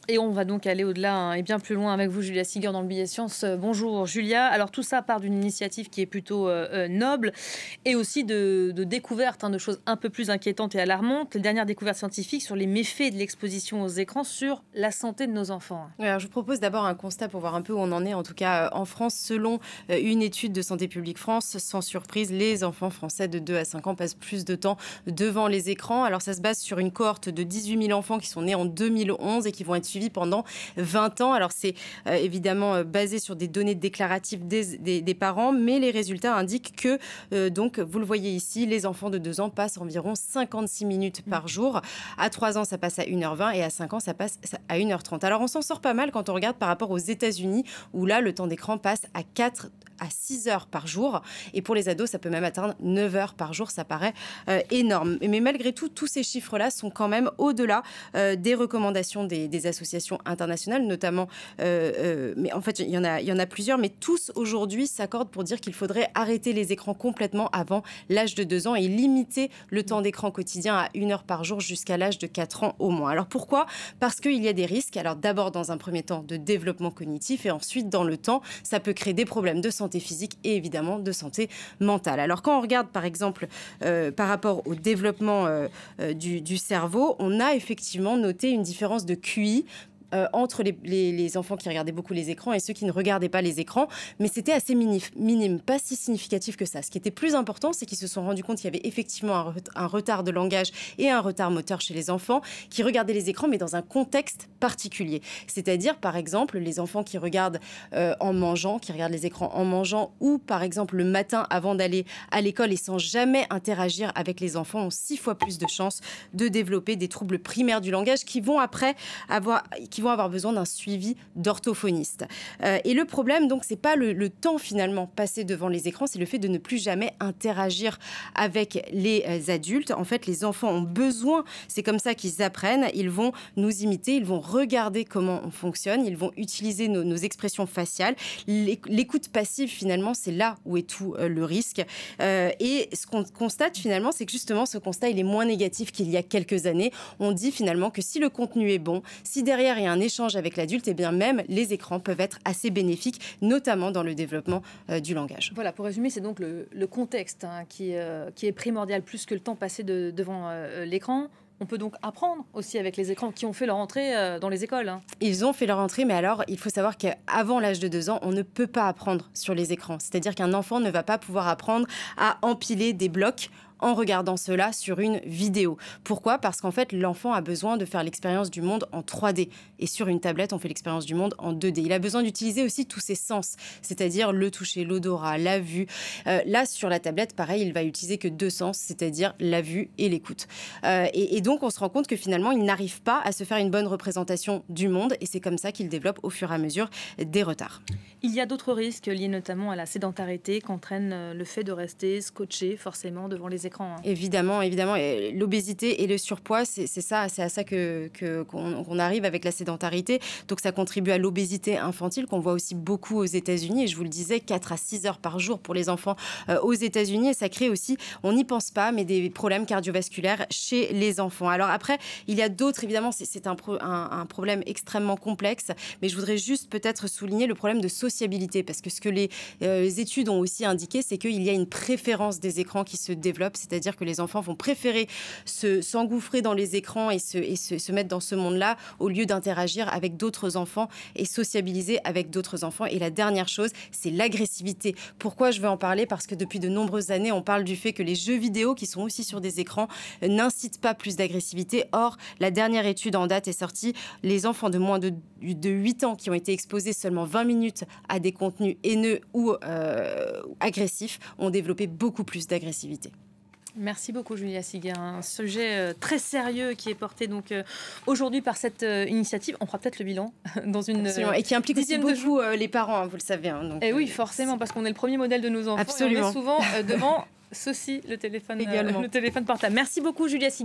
Et on va donc aller au-delà et bien plus loin avec vous, Julia Siger, dans le Billet Science. Bonjour, Julia. Alors, tout ça part d'une initiative qui est plutôt noble et aussi de découvertes, de choses un peu plus inquiétantes et alarmantes. Les dernières découvertes scientifiques sur les méfaits de l'exposition aux écrans sur la santé de nos enfants. Alors, je vous propose d'abord un constat pour voir un peu où on en est, en tout cas en France. Selon une étude de Santé publique France, sans surprise, les enfants français de 2 à 5 ans passent plus de temps devant les écrans. Alors, ça se base sur une cohorte de 18 000 enfants qui sont nés en 2011 et qui vont être suivis pendant 20 ans. Alors, c'est évidemment basé sur des données déclaratives des parents, mais les résultats indiquent que, donc, vous le voyez ici, les enfants de 2 ans passent environ 56 minutes par jour. À 3 ans, ça passe à 1h20 et à 5 ans, ça passe à 1h30. Alors, on s'en sort pas mal quand on regarde par rapport aux États-Unis, où là, le temps d'écran passe à 4 à 6 heures par jour. Et pour les ados, ça peut même atteindre 9 heures par jour. Ça paraît énorme. Mais malgré tout, tous ces chiffres-là sont quand même au-delà des recommandations des associations internationales, notamment, mais en fait, il y en a plusieurs, mais tous aujourd'hui s'accordent pour dire qu'il faudrait arrêter les écrans complètement avant l'âge de 2 ans et limiter le temps d'écran quotidien à 1 heure par jour jusqu'à l'âge de 4 ans au moins. Alors pourquoi ? Parce qu'il y a des risques. Alors d'abord, dans un premier temps, de développement cognitif et ensuite, dans le temps, ça peut créer des problèmes de santé physique et évidemment de santé mentale. Alors quand on regarde par exemple par rapport au développement du cerveau, on a effectivement noté une différence de QI entre les enfants qui regardaient beaucoup les écrans et ceux qui ne regardaient pas les écrans, mais c'était assez minime, pas si significatif que ça. Ce qui était plus important, c'est qu'ils se sont rendus compte qu'il y avait effectivement un retard de langage et un retard moteur chez les enfants qui regardaient les écrans, mais dans un contexte particulier. C'est-à-dire, par exemple, les enfants qui regardent en mangeant, qui regardent les écrans en mangeant, ou par exemple le matin avant d'aller à l'école et sans jamais interagir avec les enfants, ont 6 fois plus de chances de développer des troubles primaires du langage qui vont après avoir besoin d'un suivi d'orthophoniste. Et le problème, donc, c'est pas le temps finalement passé devant les écrans, c'est le fait de ne plus jamais interagir avec les adultes. En fait, les enfants ont besoin, c'est comme ça qu'ils apprennent, ils vont nous imiter, ils vont regarder comment on fonctionne, ils vont utiliser nos expressions faciales. L'écoute passive, finalement, c'est là où est tout le risque. Et ce qu'on constate finalement, c'est que justement, ce constat, il est moins négatif qu'il y a quelques années. On dit finalement que si le contenu est bon, si derrière il y a un échange avec l'adulte, et bien même les écrans peuvent être assez bénéfiques, notamment dans le développement du langage. Voilà, pour résumer, c'est donc le contexte qui est primordial plus que le temps passé devant l'écran. On peut donc apprendre aussi avec les écrans qui ont fait leur entrée dans les écoles. Ils ont fait leur entrée, mais alors il faut savoir qu'avant l'âge de 2 ans, on ne peut pas apprendre sur les écrans. C'est-à-dire qu'un enfant ne va pas pouvoir apprendre à empiler des blocs en regardant cela sur une vidéo. Pourquoi ? Parce qu'en fait, l'enfant a besoin de faire l'expérience du monde en 3D. Et sur une tablette, on fait l'expérience du monde en 2D. Il a besoin d'utiliser aussi tous ses sens, c'est-à-dire le toucher, l'odorat, la vue. Là, sur la tablette, pareil, il va utiliser que 2 sens, c'est-à-dire la vue et l'écoute. Et donc, on se rend compte que finalement, il n'arrive pas à se faire une bonne représentation du monde. Et c'est comme ça qu'il développe au fur et à mesure des retards. Il y a d'autres risques liés notamment à la sédentarité qu'entraîne le fait de rester scotché forcément devant les écrans. Évidemment. Et l'obésité et le surpoids, c'est à ça qu'on arrive avec la sédentarité. Donc ça contribue à l'obésité infantile qu'on voit aussi beaucoup aux États-Unis. Et je vous le disais, 4 à 6 heures par jour pour les enfants aux États-Unis. Et ça crée aussi, on n'y pense pas, mais des problèmes cardiovasculaires chez les enfants. Alors après, il y a d'autres, évidemment, c'est un problème extrêmement complexe. Mais je voudrais juste peut-être souligner le problème de sociabilité. Parce que ce que les études ont aussi indiqué, c'est qu'il y a une préférence des écrans qui se développe. C'est-à-dire que les enfants vont préférer s'engouffrer dans les écrans et se mettre dans ce monde-là au lieu d'interagir avec d'autres enfants et sociabiliser avec d'autres enfants. Et la dernière chose, c'est l'agressivité. Pourquoi je veux en parler ? Parce que depuis de nombreuses années, on parle du fait que les jeux vidéo, qui sont aussi sur des écrans, n'incitent pas plus d'agressivité. Or, la dernière étude en date est sortie. Les enfants de moins de 8 ans qui ont été exposés seulement 20 minutes à des contenus haineux ou agressifs ont développé beaucoup plus d'agressivité. Merci beaucoup, Julia Siger. Un sujet très sérieux qui est porté donc aujourd'hui par cette initiative. On fera peut-être le bilan dans une et qui implique aussi beaucoup les parents, vous le savez. Donc, et oui, forcément, parce qu'on est le premier modèle de nos enfants. Absolument. Et on est souvent devant ceci, le téléphone portable. Merci beaucoup, Julia Siger.